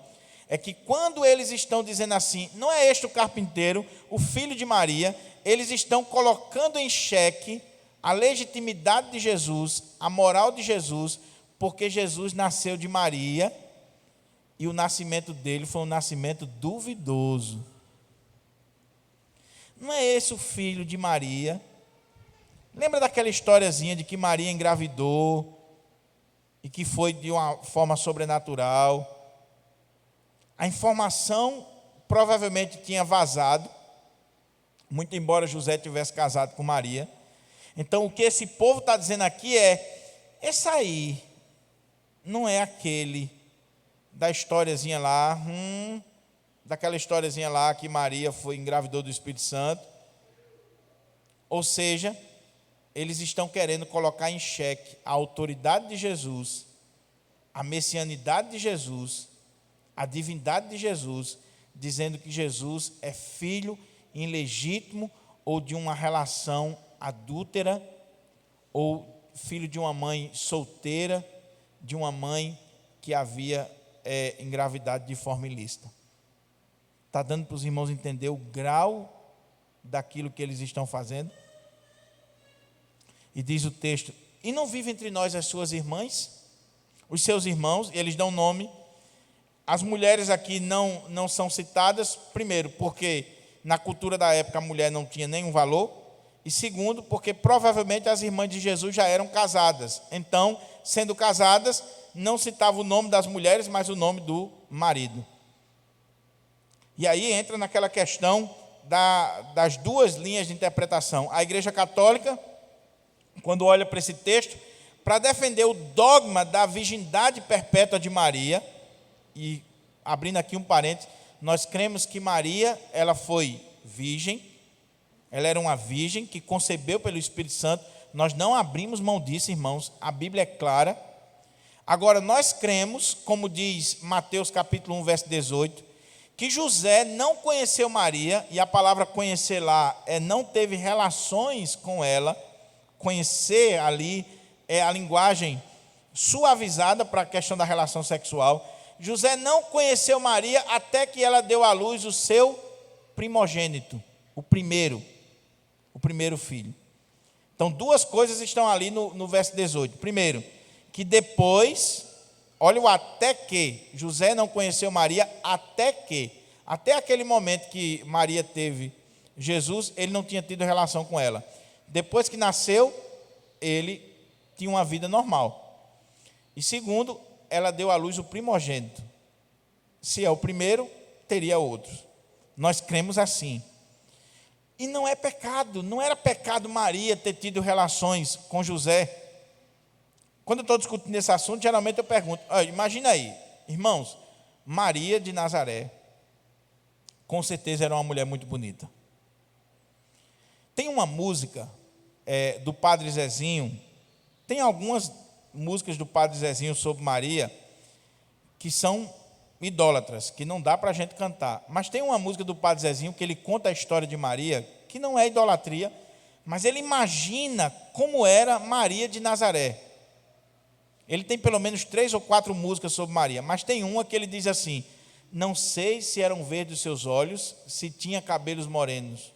é que quando eles estão dizendo assim, não é este o carpinteiro, o filho de Maria, eles estão colocando em xeque a legitimidade de Jesus, a moral de Jesus, porque Jesus nasceu de Maria e o nascimento dele foi um nascimento duvidoso. Não é esse o filho de Maria? Lembra daquela historiazinha de que Maria engravidou e que foi de uma forma sobrenatural? A informação provavelmente tinha vazado, muito embora José tivesse casado com Maria. Então o que esse povo está dizendo aqui é, esse aí não é aquele da historiazinha lá, daquela historiazinha lá que Maria engravidou do Espírito Santo. Ou seja, eles estão querendo colocar em xeque a autoridade de Jesus, a messianidade de Jesus, a divindade de Jesus, dizendo que Jesus é filho ilegítimo ou de uma relação adúltera, ou filho de uma mãe solteira, de uma mãe que havia engravidado de forma ilícita. Está dando para os irmãos entender o grau daquilo que eles estão fazendo? E diz o texto, e não vive entre nós as suas irmãs? Os seus irmãos, eles dão nome. As mulheres aqui não são citadas, primeiro, porque na cultura da época a mulher não tinha nenhum valor, e segundo, porque provavelmente as irmãs de Jesus já eram casadas. Então, sendo casadas, não citava o nome das mulheres, mas o nome do marido. E aí entra naquela questão das duas linhas de interpretação. A Igreja Católica, quando olha para esse texto, para defender o dogma da virgindade perpétua de Maria, e abrindo aqui um parênteses, nós cremos que Maria, ela foi virgem, ela era uma virgem que concebeu pelo Espírito Santo Nós não abrimos mão disso, irmãos. A Bíblia é clara. Agora, nós cremos, como diz Mateus capítulo 1, verso 18, que José não conheceu Maria, e a palavra conhecer lá não teve relações com ela. Conhecer ali é a linguagem suavizada para a questão da relação sexual. José não conheceu Maria até que ela deu à luz o seu primogênito, o primeiro filho. Então, duas coisas estão ali no verso 18. Primeiro, que depois, olha o até que, José não conheceu Maria até aquele momento que Maria teve Jesus, ele não tinha tido relação com ela. Depois que nasceu, ele tinha uma vida normal. E segundo, ela deu à luz o primogênito. Se é o primeiro, teria outros. Nós cremos assim. E não é pecado, não era pecado Maria ter tido relações com José. Quando eu estou discutindo esse assunto, geralmente eu pergunto, imagina aí, irmãos, Maria de Nazaré, com certeza era uma mulher muito bonita. Tem uma música do Padre Zezinho, tem algumas músicas do Padre Zezinho sobre Maria, que são idólatras, que não dá para a gente cantar. Mas tem uma música do Padre Zezinho, que ele conta a história de Maria, que não é idolatria, mas ele imagina como era Maria de Nazaré. Ele tem pelo menos 3 ou 4 músicas sobre Maria, mas tem uma que ele diz assim: não sei se eram verdes os seus olhos, se tinha cabelos morenos.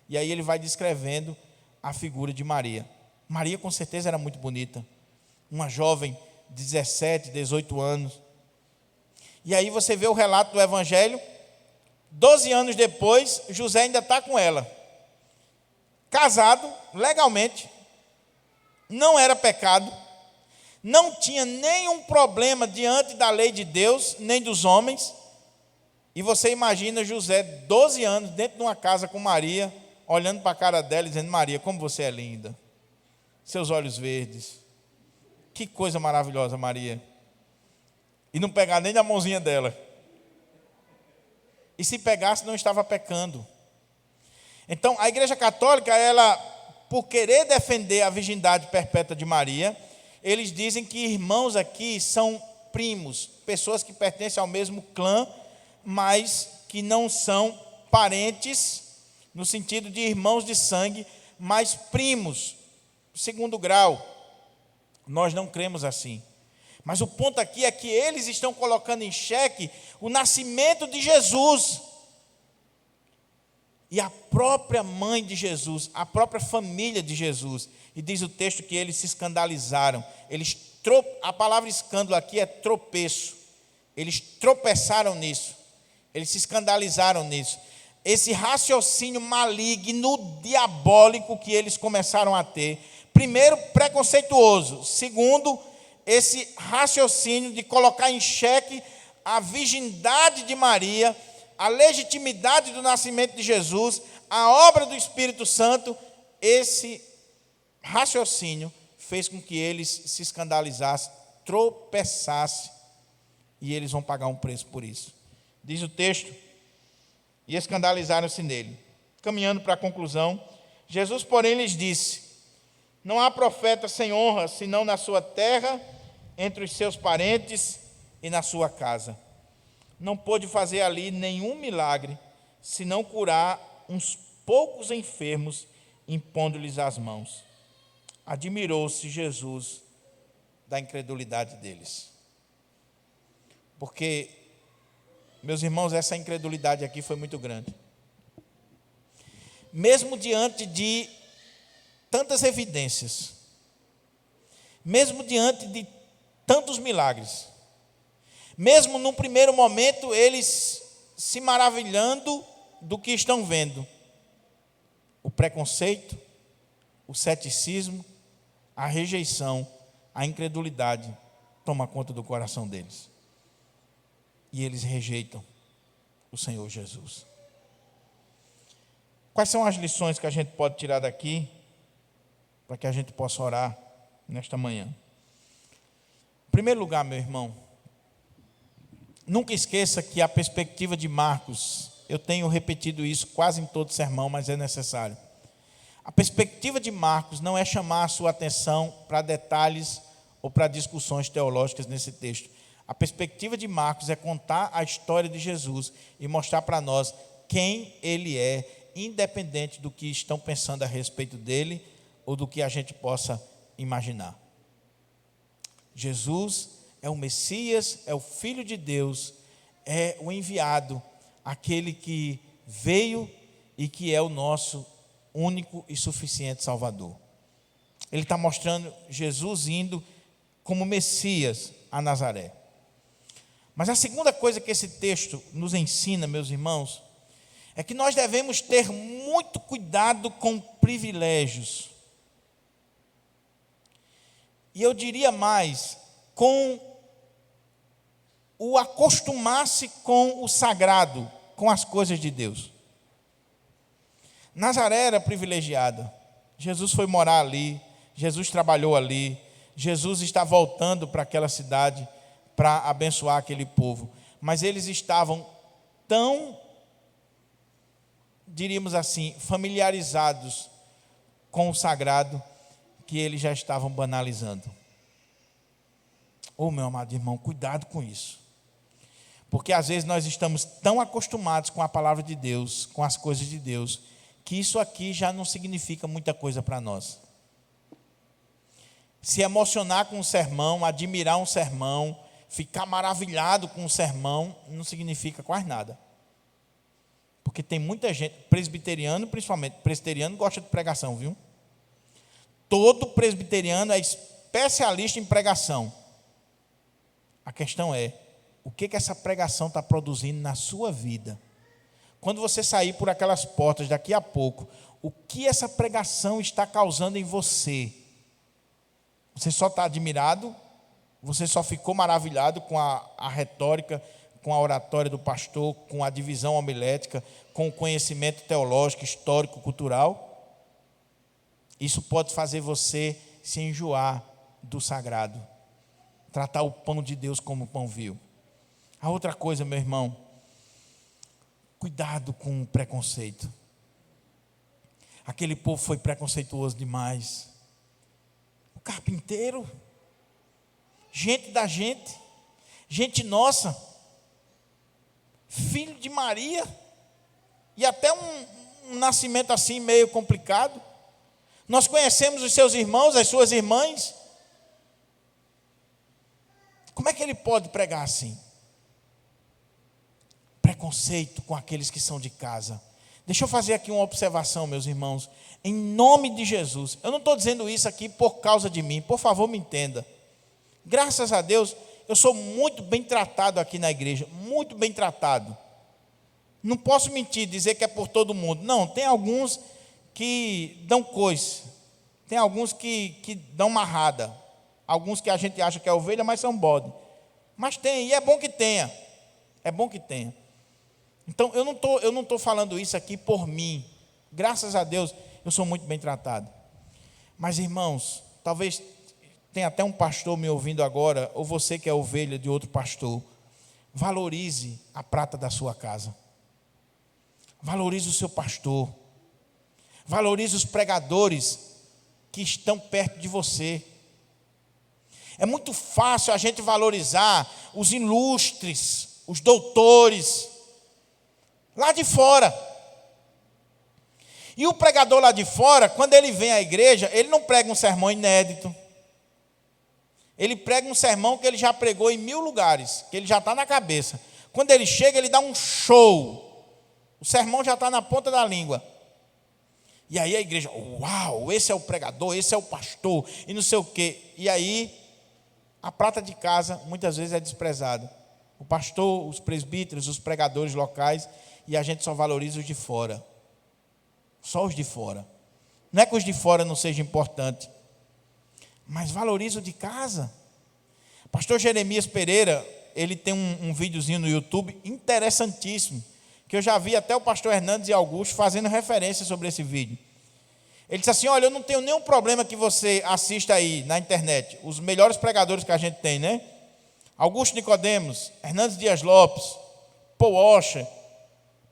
E aí ele vai descrevendo a figura de Maria. Maria com certeza era muito bonita, uma jovem de 17, 18 anos. E aí você vê o relato do Evangelho, 12 anos depois, José ainda está com ela, casado legalmente, não era pecado, não tinha nenhum problema diante da lei de Deus, nem dos homens. E você imagina José, 12 anos, dentro de uma casa com Maria, olhando para a cara dela e dizendo: Maria, como você é linda, seus olhos verdes, que coisa maravilhosa, Maria. E não pegar nem na mãozinha dela. E se pegasse, não estava pecando. Então, a Igreja Católica, ela, por querer defender a virgindade perpétua de Maria, eles dizem que irmãos aqui são primos, pessoas que pertencem ao mesmo clã, mas que não são parentes, no sentido de irmãos de sangue, mas primos, segundo grau. Nós não cremos assim. Mas o ponto aqui é que eles estão colocando em xeque o nascimento de Jesus. E a própria mãe de Jesus, a própria família de Jesus. E diz o texto que eles se escandalizaram. A palavra escândalo aqui é tropeço. Eles tropeçaram nisso. Eles se escandalizaram nisso. Esse raciocínio maligno, diabólico que eles começaram a ter. Primeiro, preconceituoso. Segundo, esse raciocínio de colocar em xeque a virgindade de Maria, a legitimidade do nascimento de Jesus, a obra do Espírito Santo. Esse raciocínio fez com que eles se escandalizassem, tropeçassem, e eles vão pagar um preço por isso. Diz o texto: e escandalizaram-se nele. Caminhando para a conclusão, Jesus, porém, lhes disse: não há profeta sem honra, senão na sua terra, entre os seus parentes e na sua casa. Não pôde fazer ali nenhum milagre, senão curar uns poucos enfermos, impondo-lhes as mãos. Admirou-se Jesus da incredulidade deles. Porque, meus irmãos, essa incredulidade aqui foi muito grande. Mesmo diante de tantas evidências, mesmo diante de tantos milagres, mesmo num primeiro momento eles se maravilhando do que estão vendo, o preconceito, o ceticismo, a rejeição, a incredulidade toma conta do coração deles. E eles rejeitam o Senhor Jesus. Quais são as lições que a gente pode tirar daqui, para que a gente possa orar nesta manhã? Em primeiro lugar, meu irmão, nunca esqueça que a perspectiva de Marcos, eu tenho repetido isso quase em todo sermão, mas é necessário. A perspectiva de Marcos não é chamar a sua atenção para detalhes ou para discussões teológicas nesse texto. A perspectiva de Marcos é contar a história de Jesus e mostrar para nós quem ele é, independente do que estão pensando a respeito dele ou do que a gente possa imaginar. Jesus é o Messias, é o Filho de Deus, é o enviado, aquele que veio e que é o nosso único e suficiente Salvador. Ele está mostrando Jesus indo como Messias a Nazaré. Mas a segunda coisa que esse texto nos ensina, meus irmãos, é que nós devemos ter muito cuidado com privilégios. E eu diria mais, com o acostumar-se com o sagrado, com as coisas de Deus. Nazaré era privilegiada. Jesus foi morar ali, Jesus trabalhou ali, Jesus está voltando para aquela cidade para abençoar aquele povo. Mas eles estavam tão, diríamos assim, familiarizados com o sagrado, que eles já estavam banalizando. Meu amado irmão, cuidado com isso. Porque às vezes nós estamos tão acostumados com a palavra de Deus, com as coisas de Deus, que isso aqui já não significa muita coisa para nós. Se emocionar com um sermão, admirar um sermão, ficar maravilhado com um sermão, não significa quase nada. Porque tem muita gente, presbiteriano principalmente, presbiteriano gosta de pregação, viu? Todo presbiteriano é especialista em pregação. A questão é, o que essa pregação está produzindo na sua vida? Quando você sair por aquelas portas daqui a pouco, o que essa pregação está causando em você? Você só está admirado? Você só ficou maravilhado com a retórica, com a oratória do pastor, com a divisão homilética, com o conhecimento teológico, histórico, cultural? Isso pode fazer você se enjoar do sagrado, tratar o pão de Deus como pão vil. A outra coisa, meu irmão, cuidado com o preconceito. Aquele povo foi preconceituoso demais. O carpinteiro, gente da gente, gente nossa, filho de Maria, e até um nascimento assim meio complicado. Nós conhecemos os seus irmãos, as suas irmãs. Como é que ele pode pregar assim? Preconceito com aqueles que são de casa. Deixa eu fazer aqui uma observação, meus irmãos. Em nome de Jesus, eu não estou dizendo isso aqui por causa de mim, por favor me entenda. Graças a Deus, eu sou muito bem tratado aqui na igreja, muito bem tratado. Não posso mentir, dizer que é por todo mundo. Não, tem alguns que dão coice, tem alguns que dão marrada, alguns que a gente acha que é ovelha, mas são bode. Mas tem, e é bom que tenha, é bom que tenha. Então, eu não estou falando isso aqui por mim. Graças a Deus, eu sou muito bem tratado. Mas, irmãos, talvez tenha até um pastor me ouvindo agora, ou você que é ovelha de outro pastor. Valorize a prata da sua casa. Valorize o seu pastor. Valorize os pregadores que estão perto de você. É muito fácil a gente valorizar os ilustres, os doutores, lá de fora. E o pregador lá de fora, quando ele vem à igreja, ele não prega um sermão inédito. Ele prega um sermão que ele já pregou em 1000 lugares, que ele já está na cabeça. Quando ele chega, ele dá um show. O sermão já está na ponta da língua. E aí a igreja, uau, esse é o pregador, esse é o pastor, e não sei o quê. E aí, a prata de casa, muitas vezes é desprezada. O pastor, os presbíteros, os pregadores locais, e a gente só valoriza os de fora. Só os de fora. Não é que os de fora não sejam importantes, mas valoriza o de casa. Pastor Jeremias Pereira, ele tem um videozinho no YouTube interessantíssimo, que eu já vi até o pastor Hernandes e Augusto fazendo referência sobre esse vídeo. Ele disse assim, olha, eu não tenho nenhum problema que você assista aí na internet, os melhores pregadores que a gente tem, né? Augusto Nicodemos, Hernandes Dias Lopes, Paul Washer,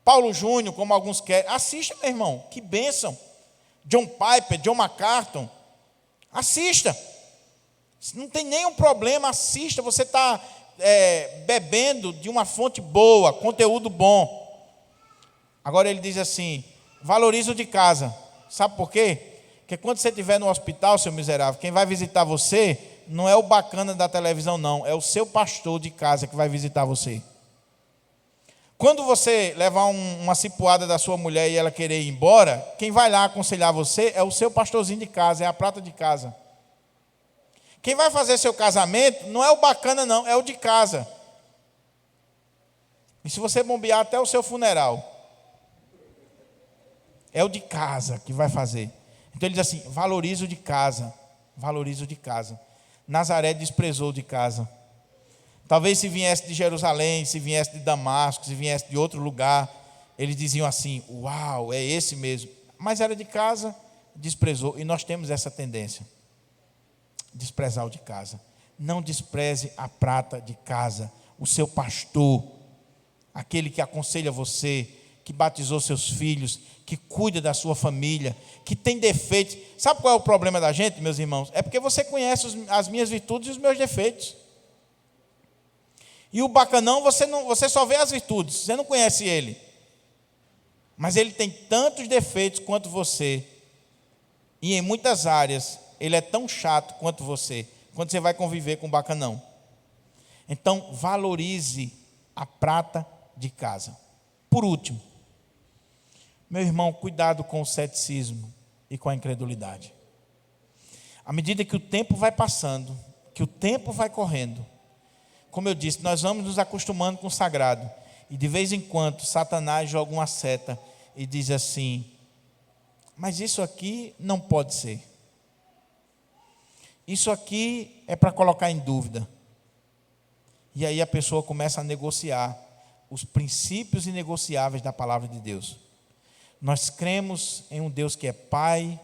Paulo Júnior, como alguns querem. Assista, meu irmão, que bênção. John Piper, John MacArthur. Assista. Não tem nenhum problema, assista. Você está bebendo de uma fonte boa, conteúdo bom. Agora ele diz assim: valorize o de casa. Sabe por quê? Porque quando você estiver no hospital, seu miserável, quem vai visitar você não é o bacana da televisão, não. É o seu pastor de casa que vai visitar você. Quando você levar uma cipuada da sua mulher e ela querer ir embora, quem vai lá aconselhar você é o seu pastorzinho de casa, é a prata de casa. Quem vai fazer seu casamento não é o bacana, não, é o de casa. E se você bombear até o seu funeral, é o de casa que vai fazer. Então ele diz assim: valorize o de casa, valorize o de casa. Nazaré desprezou o de casa. Talvez se viesse de Jerusalém, se viesse de Damasco, se viesse de outro lugar, eles diziam assim: uau, é esse mesmo. Mas era de casa, desprezou. E nós temos essa tendência, desprezar o de casa. Não despreze a prata de casa, o seu pastor, aquele que aconselha você, que batizou seus filhos, que cuida da sua família, que tem defeitos. Sabe qual é o problema da gente, meus irmãos? É porque você conhece as minhas virtudes e os meus defeitos. E o bacanão, você só vê as virtudes, você não conhece ele. Mas ele tem tantos defeitos quanto você. E em muitas áreas, ele é tão chato quanto você, quando você vai conviver com o bacanão. Então, valorize a prata de casa. Por último, meu irmão, cuidado com o ceticismo e com a incredulidade. À medida que o tempo vai passando, que o tempo vai correndo, como eu disse, nós vamos nos acostumando com o sagrado. E de vez em quando, Satanás joga uma seta e diz assim: mas isso aqui não pode ser. Isso aqui é para colocar em dúvida. E aí a pessoa começa a negociar os princípios inegociáveis da palavra de Deus. Nós cremos em um Deus que é Pai,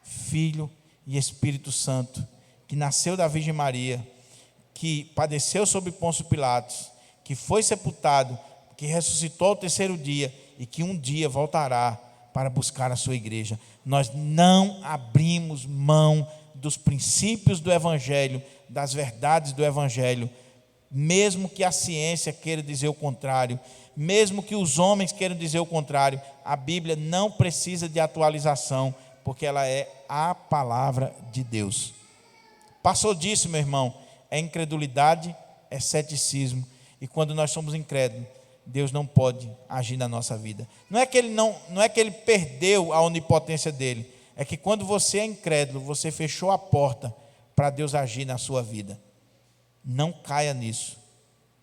Filho e Espírito Santo, que nasceu da Virgem Maria, que padeceu sob Pôncio Pilatos, que foi sepultado, que ressuscitou ao terceiro dia e que um dia voltará para buscar a sua igreja. Nós não abrimos mão dos princípios do Evangelho, das verdades do Evangelho, mesmo que a ciência queira dizer o contrário, mesmo que os homens queiram dizer o contrário. A Bíblia não precisa de atualização, porque ela é a palavra de Deus. Passou disso, meu irmão, é incredulidade, é ceticismo. E quando nós somos incrédulos, Deus não pode agir na nossa vida. Não é que ele perdeu a onipotência dele, é que quando você é incrédulo, você fechou a porta para Deus agir na sua vida. Não caia nisso,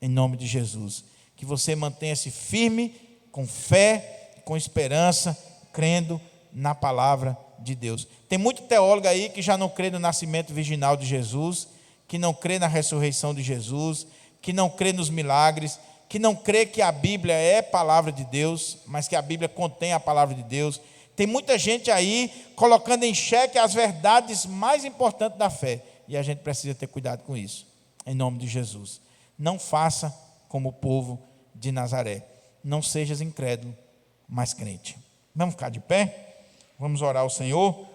em nome de Jesus. Que você mantenha-se firme, com fé, com esperança, crendo na palavra de Deus. Tem muito teólogo aí que já não crê no nascimento virginal de Jesus, que não crê na ressurreição de Jesus, que não crê nos milagres, que não crê que a Bíblia é palavra de Deus, mas que a Bíblia contém a palavra de Deus. Tem muita gente aí colocando em xeque as verdades mais importantes da fé, e a gente precisa ter cuidado com isso, em nome de Jesus. Não faça como o povo de Nazaré. Não sejas incrédulo, mas crente. Vamos ficar de pé? Vamos orar ao Senhor.